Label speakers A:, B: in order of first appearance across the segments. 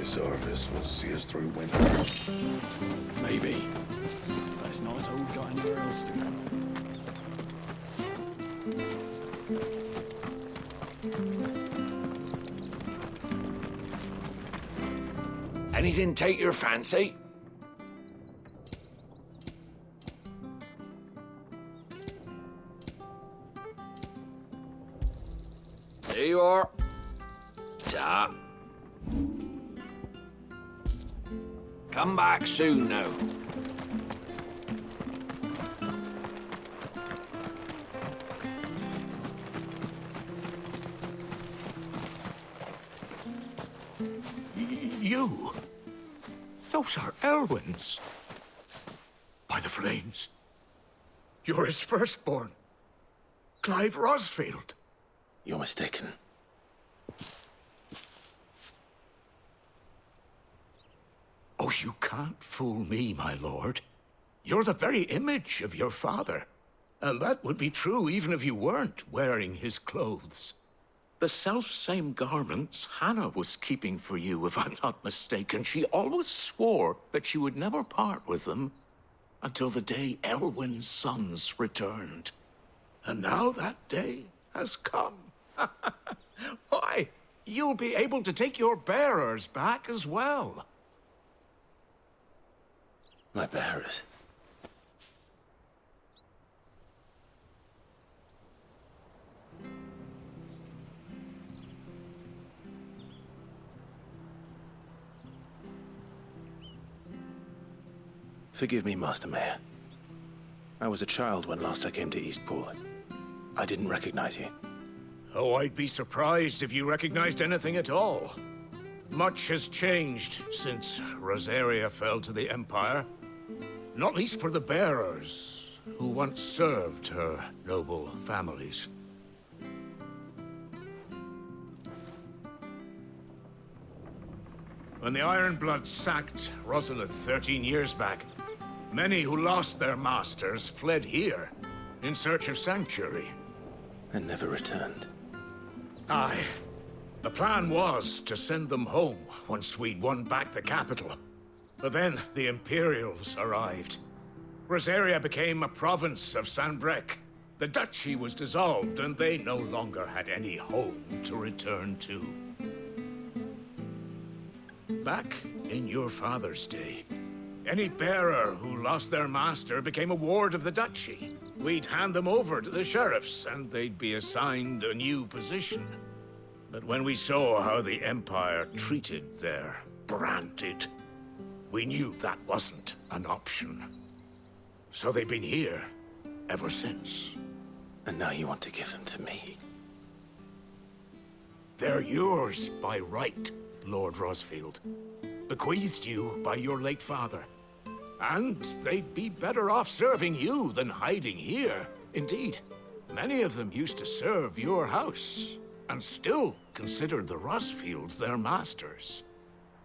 A: this harvest will see us through winter.
B: Maybe. That's nice old guy nowhere else to go. Anything take your fancy? There you are. Ta. Come back soon now.
C: You? Those are Elwyn's. By the flames. You're his firstborn. Clive Rosfield.
A: You're mistaken.
C: Oh, you can't fool me, my lord. You're the very image of your father. And that would be true even if you weren't wearing his clothes. The self-same garments Hannah was keeping for you, if I'm not mistaken. She always swore that she would never part with them until the day Elwyn's sons returned. And now that day has come. Why, you'll be able to take your bearers back as well.
A: My bearers. Forgive me, Master Mayor. I was a child when last I came to Eastpool. I didn't recognize you.
C: Oh, I'd be surprised if you recognized anything at all. Much has changed since Rosaria fell to the Empire. Not least for the bearers, who once served her noble families. When the Ironbloods sacked Rosalith 13 years back, many who lost their masters fled here in search of sanctuary.
A: And never returned.
C: Aye. The plan was to send them home once we'd won back the capital. But then the Imperials arrived. Rosaria became a province of Sanbreque. The duchy was dissolved, and they no longer had any home to return to. Back in your father's day, any bearer who lost their master became a ward of the duchy. We'd hand them over to the sheriffs, and they'd be assigned a new position. But when we saw how the Empire treated their branded, we knew that wasn't an option. So they've been here ever since.
A: And now you want to give them to me?
C: They're yours by right, Lord Rosfield. Bequeathed you by your late father. And they'd be better off serving you than hiding here. Indeed, many of them used to serve your house, and still considered the Rosfields their masters.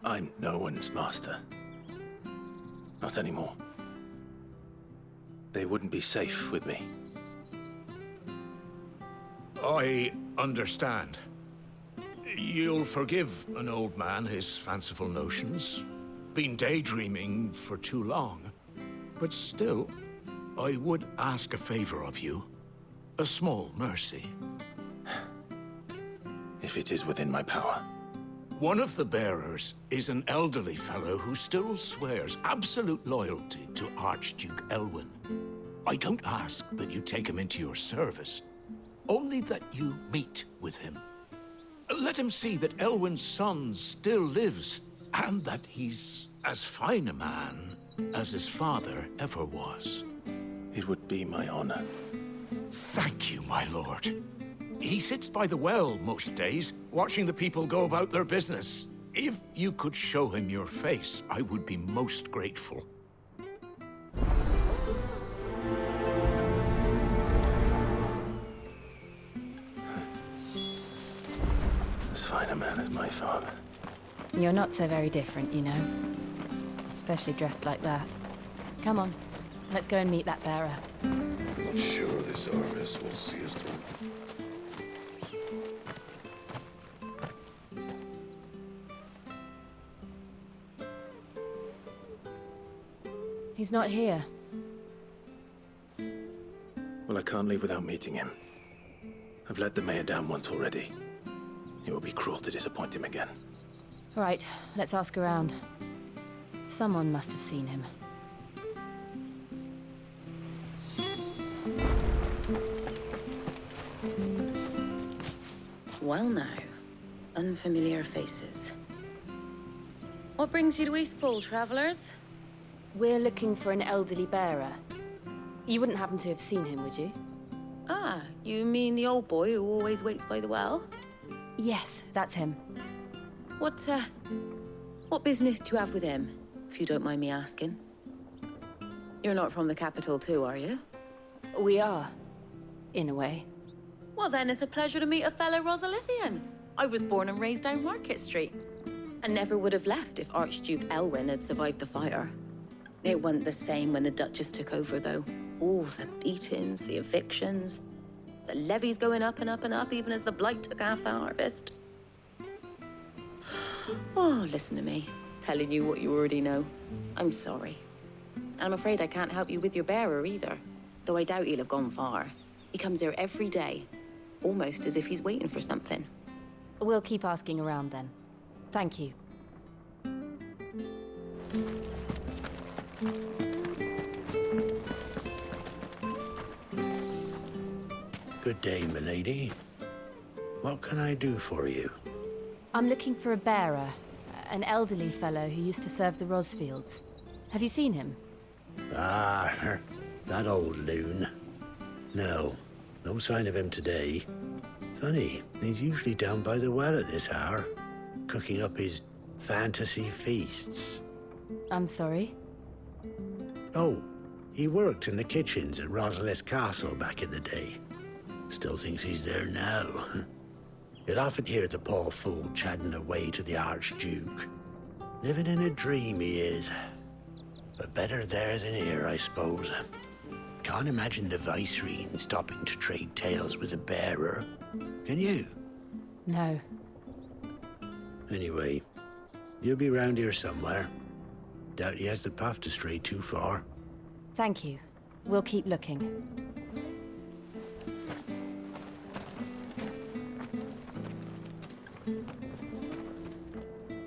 A: I'm no one's master. Not anymore. They wouldn't be safe with me.
C: I understand. You'll forgive an old man his fanciful notions. Been daydreaming for too long. But still, I would ask a favor of you. A small mercy.
A: If it is within my power.
C: One of the bearers is an elderly fellow who still swears absolute loyalty to Archduke Elwyn. I don't ask that you take him into your service, only that you meet with him. Let him see that Elwyn's son still lives, and that he's as fine a man as his father ever was.
A: It would be my honor.
C: Thank you, my lord. He sits by the well most days, watching the people go about their business. If you could show him your face, I would be most grateful.
A: As fine a man as my father.
D: You're not so very different, you know. Especially dressed like that. Come on, let's go and meet that bearer.
A: Not sure this harvest will see us through.
D: He's not here.
A: Well, I can't leave without meeting him. I've let the mayor down once already. It would be cruel to disappoint him again.
D: Right, let's ask around. Someone must have seen him.
E: Well now, unfamiliar faces. What brings you to Eastpool, travellers?
D: We're looking for an elderly bearer. You wouldn't happen to have seen him, would you?
E: Ah, you mean the old boy who always waits by the well?
D: Yes, that's him.
E: What business do you have with him, if you don't mind me asking? You're not from the capital too, are you?
D: We are, in a way.
E: Well then, it's a pleasure to meet a fellow Rosalithian. I was born and raised down Market Street. And never would have left if Archduke Elwyn had survived the fire. It wasn't the same when the Duchess took over, though. All the beatings, the evictions, the levies going up and up and up, even as the blight took half the harvest. Oh, listen to me, telling you what you already know. I'm sorry. And I'm afraid I can't help you with your bearer either, though I doubt he'll have gone far. He comes here every day, almost as if he's waiting for something.
D: We'll keep asking around then. Thank you.
F: Good day, milady. What can I do for you?
D: I'm looking for a bearer, an elderly fellow who used to serve the Rosfields. Have you seen him?
F: Ah, that old loon. No sign of him today. Funny, he's usually down by the well at this hour, cooking up his fantasy feasts.
D: I'm sorry?
F: Oh, he worked in the kitchens at Rosalith Castle back in the day. Still thinks he's there now. You'd often hear the poor fool chatting away to the Archduke. Living in a dream he is. But better there than here, I suppose. Can't imagine the Viceroy stopping to trade tales with a bearer. Can you?
D: No.
F: Anyway, you'll be round here somewhere. Doubt he has the path to stray too far.
D: Thank you. We'll keep looking.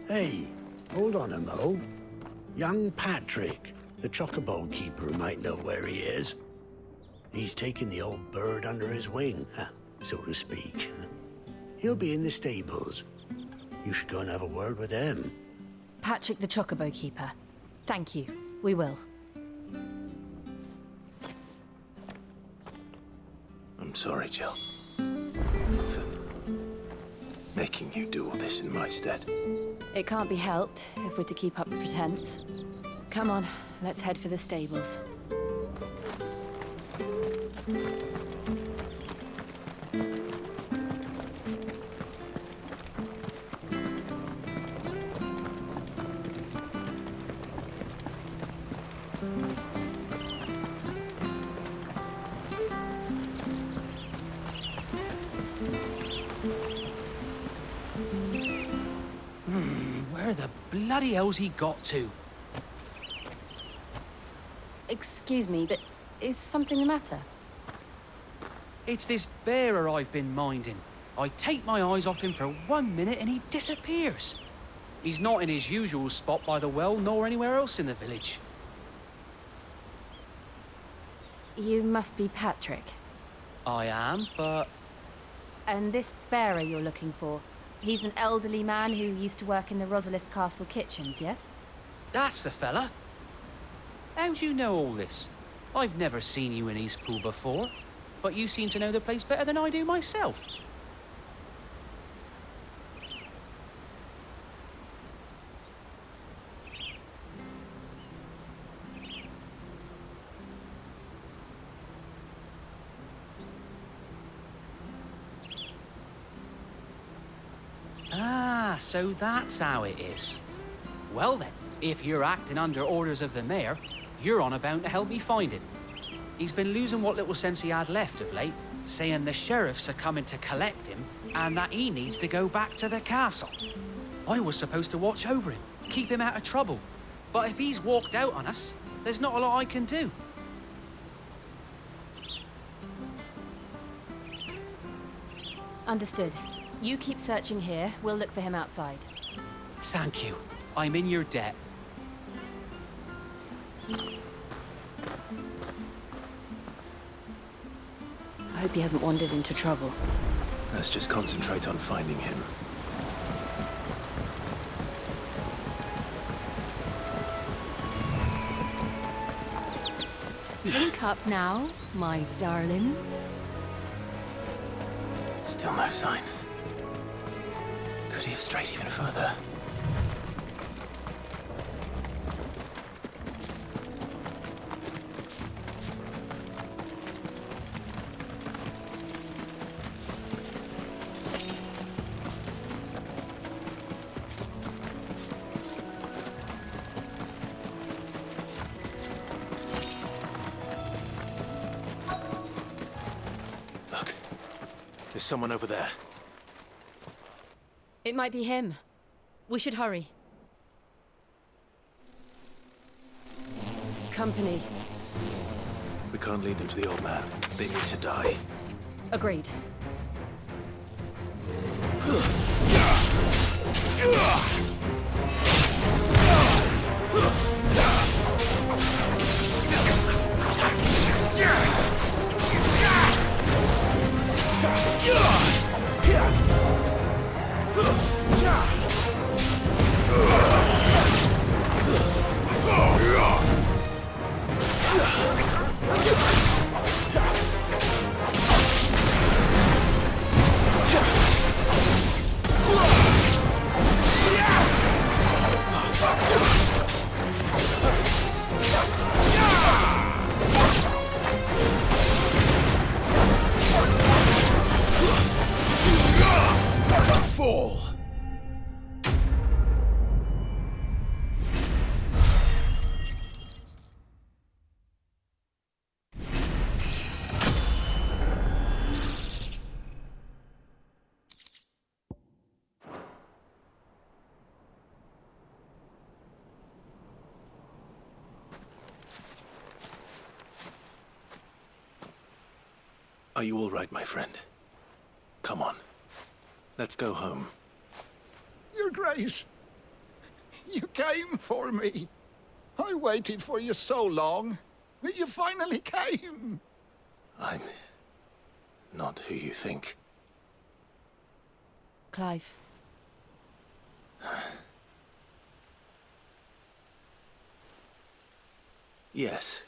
F: Hey, hold on a mo. Young Patrick, the chocobo keeper, might know where he is. He's taken the old bird under his wing, so to speak. He'll be in the stables. You should go and have a word with him.
D: Patrick the Chocobo Keeper. Thank you. We will.
A: I'm sorry, Jill. For making you do all this in my stead.
D: It can't be helped if we're to keep up the pretense. Come on, let's head for the stables.
G: Where the bloody hell's he got to?
D: Excuse me, but is something the matter?
G: It's this bearer I've been minding. I take my eyes off him for 1 minute and he disappears. He's not in his usual spot by the well, nor anywhere else in the village.
D: You must be Patrick.
G: I am, but...
D: And this bearer you're looking for, he's an elderly man who used to work in the Rosalith Castle kitchens, yes?
G: That's the fella. How do you know all this? I've never seen you in Eastpool before, but you seem to know the place better than I do myself. Ah, so that's how it is. Well then, if you're acting under orders of the mayor, you're on about to help me find him. He's been losing what little sense he had left of late, saying the sheriffs are coming to collect him and that he needs to go back to the castle. I was supposed to watch over him, keep him out of trouble. But if he's walked out on us, There's not a lot I can do.
D: Understood. You keep searching here. We'll look for him outside.
G: Thank you. I'm in your debt.
D: I hope he hasn't wandered into trouble.
A: Let's just concentrate on finding him.
D: Drink up now, my darlings.
A: Still no sign. Could he have strayed even further? Look, there's someone over there.
D: It might be him. We should hurry. Company.
A: We can't lead them to the old man. They need to die.
D: Agreed.
A: Fall! Are you all right, my friend? Come on. Let's go home.
H: Your Grace, you came for me. I waited for you so long, but you finally came.
A: I'm not who you think.
D: Clive.
A: Yes.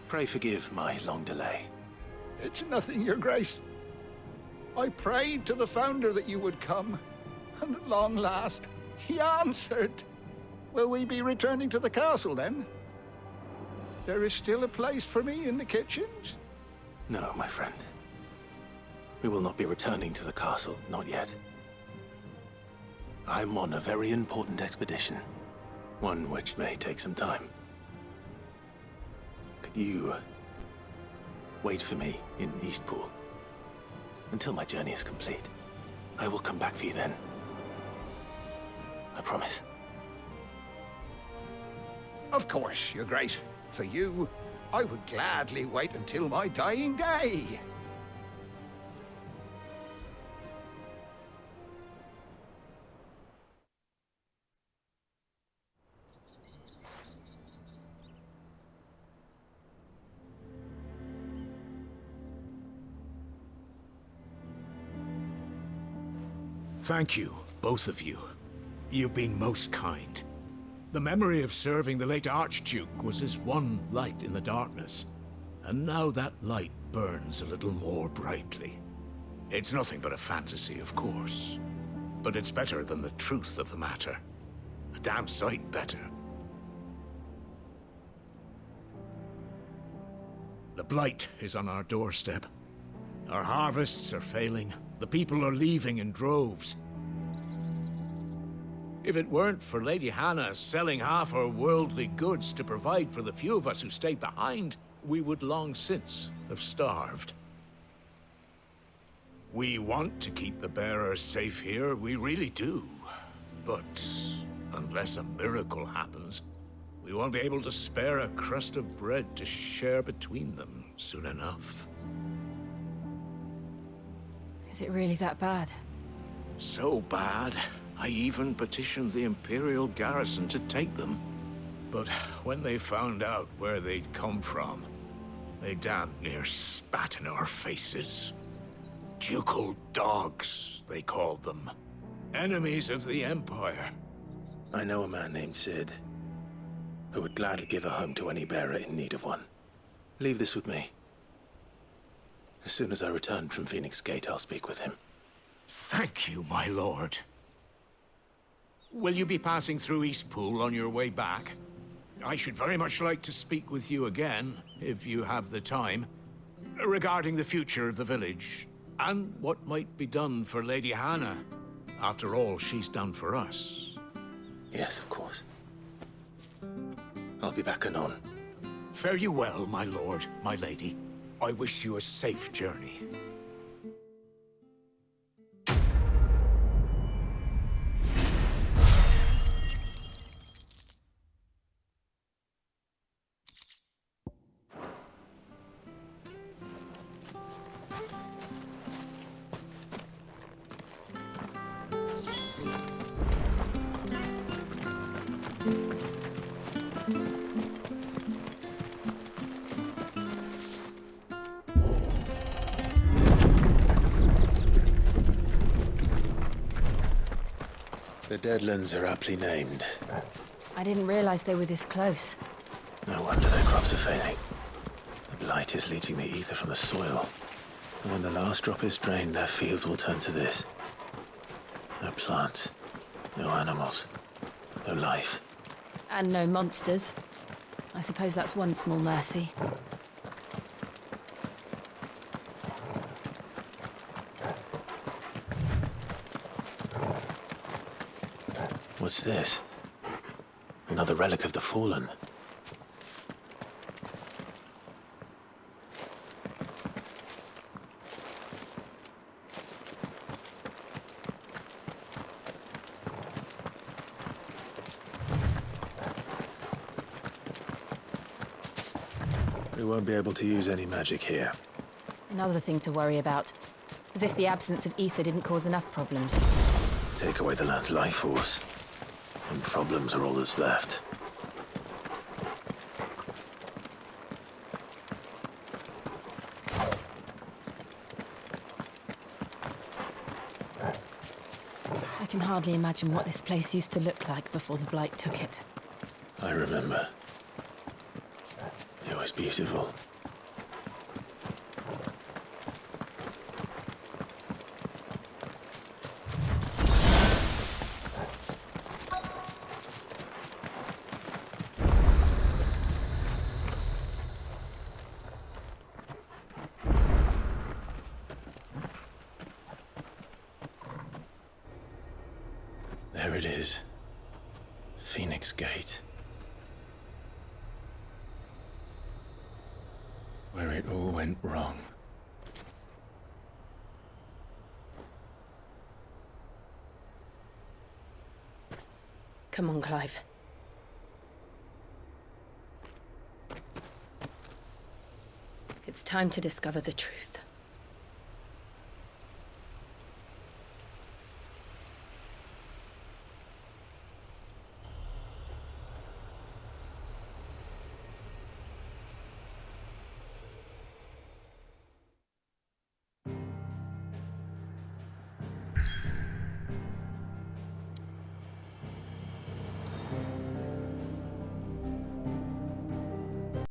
A: Pray forgive my long delay.
H: It's nothing, Your Grace. I prayed to the Founder that you would come, and at long last, he answered. Will we be returning to the castle, then? There is still a place for me in the kitchens?
A: No, my friend. We will not be returning to the castle, not yet. I'm on a very important expedition. One which may take some time. Could you wait for me in Eastpool until my journey is complete? I will come back for you then. I promise.
H: Of course, Your Grace. For you, I would gladly wait until my dying day.
C: Thank you, both of you. You've been most kind. The memory of serving the late Archduke was as one light in the darkness, and now that light burns a little more brightly. It's nothing but a fantasy, of course, but it's better than the truth of the matter. A damn sight better. The blight is on our doorstep. Our harvests are failing. The people are leaving in droves. If it weren't for Lady Hannah selling half her worldly goods to provide for the few of us who stayed behind, we would long since have starved. We want to keep the bearers safe here, we really do. But unless a miracle happens, we won't be able to spare a crust of bread to share between them soon enough.
D: Is it really that bad?
C: So bad, I even petitioned the Imperial garrison to take them. But when they found out where they'd come from, they damn near spat in our faces. Ducal dogs, they called them. Enemies of the Empire.
A: I know a man named Sid, who would gladly give a home to any bearer in need of one. Leave this with me. As soon as I return from Phoenix Gate, I'll speak with him.
C: Thank you, my lord. Will you be passing through Eastpool on your way back? I should very much like to speak with you again, if you have the time, regarding the future of the village, and what might be done for Lady Hannah, after all she's done for us.
A: Yes, of course. I'll be back anon.
C: Fare you well, my lord, my lady. I wish you a safe journey.
A: The Deadlands are aptly named.
D: I didn't realize they were this close.
A: No wonder their crops are failing. The blight is leaching the ether from the soil. And when the last drop is drained, their fields will turn to this. No plants, no animals, no life.
D: And no monsters. I suppose that's one small mercy.
A: What's this? Another relic of the Fallen. We won't be able to use any magic here.
D: Another thing to worry about. As if the absence of ether didn't cause enough problems.
A: Take away the land's life force, and problems are all that's left.
D: I can hardly imagine what this place used to look like before the Blight took it.
A: I remember. It was beautiful. There it is. Phoenix Gate. Where it all went wrong.
D: Come on, Clive. It's time to discover the truth.